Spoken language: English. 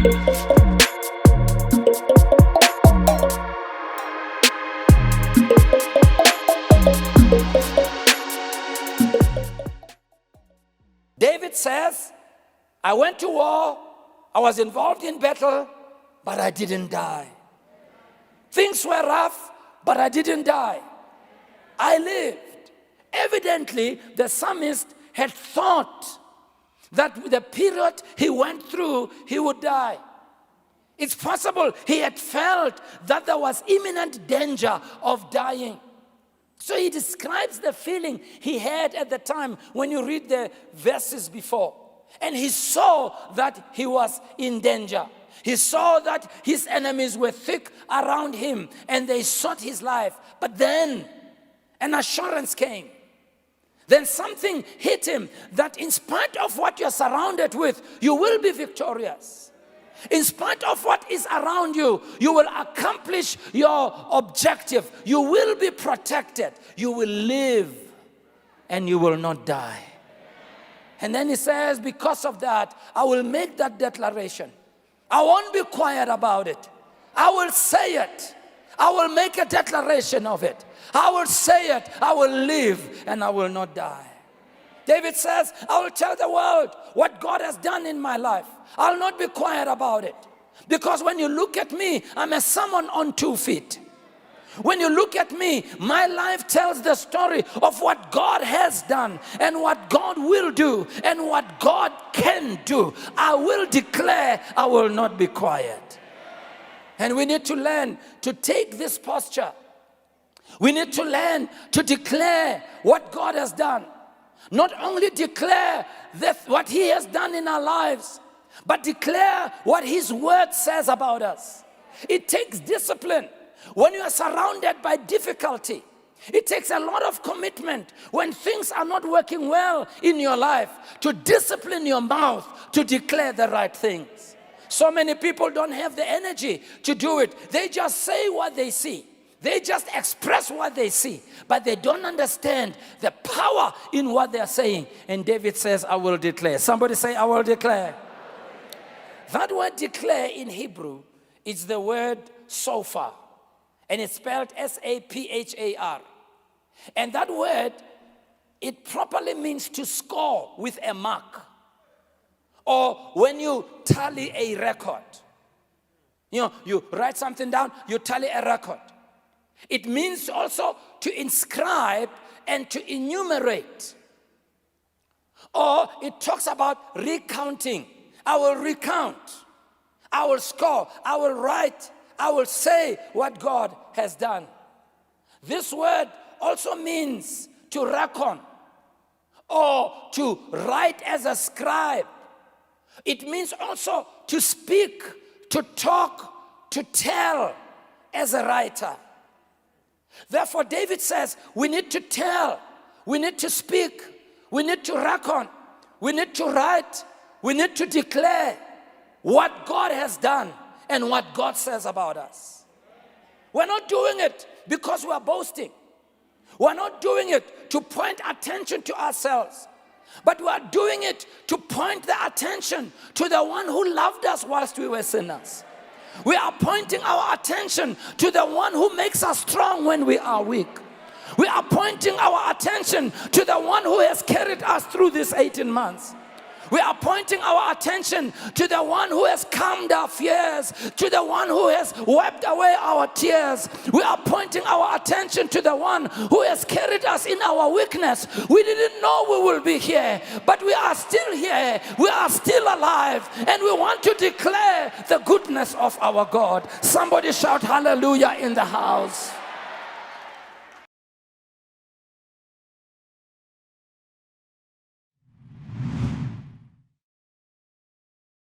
David says, I went to war, I was involved in battle, but I didn't die. Things were rough, but I didn't die. I lived. Evidently, the psalmist had thought that with the period he went through, he would die. It's possible he had felt that there was imminent danger of dying. So he describes the feeling he had at the time when you read the verses before. And he saw that he was in danger. He saw that his enemies were thick around him and they sought his life. But then an assurance came. Then something hit him that in spite of what you're surrounded with, you will be victorious. In spite of what is around you, you will accomplish your objective. You will be protected. You will live and you will not die. And then he says, because of that, I will make that declaration. I won't be quiet about it. I will say it. I will make a declaration of it. I will say it. I will live and I will not die. David says, I will tell the world what God has done in my life. I'll not be quiet about it. Because when you look at me, I'm a someone on 2 feet. When you look at me, my life tells the story of what God has done and what God will do and what God can do. I will declare, I will not be quiet. And we need to learn to take this posture. We need to learn to declare what God has done. Not only declare what He has done in our lives, but declare what His word says about us. It takes discipline when you are surrounded by difficulty. It takes a lot of commitment when things are not working well in your life to discipline your mouth to declare the right things. So many people don't have the energy to do it. They just say what they see. They just express what they see, but they don't understand the power in what they're saying. And David says, I will declare. Somebody say, I will declare. That word declare in Hebrew is the word sophar, and it's spelled S-A-P-H-A-R. And that word, it properly means to score with a mark, or when you tally a record. You know, you write something down, you tally a record. It means also to inscribe and to enumerate. Or it talks about recounting. I will recount. I will score. I will write. I will say what God has done. This word also means to reckon or to write as a scribe. It means also to speak, to talk, to tell as a writer. Therefore, David says, we need to tell, we need to speak, we need to reckon, we need to write, we need to declare what God has done and what God says about us. We're not doing it because we're boasting. We're not doing it to point attention to ourselves, but we're doing it to point the attention to the one who loved us whilst we were sinners. We are pointing our attention to the one who makes us strong when we are weak. We are pointing our attention to the one who has carried us through these 18 months. We are pointing our attention to the one who has calmed our fears, to the one who has wiped away our tears. We are pointing our attention to the one who has carried us in our weakness. We didn't know we will be here, but we are still here. We are still alive, and we want to declare the goodness of our God. Somebody shout hallelujah in the house.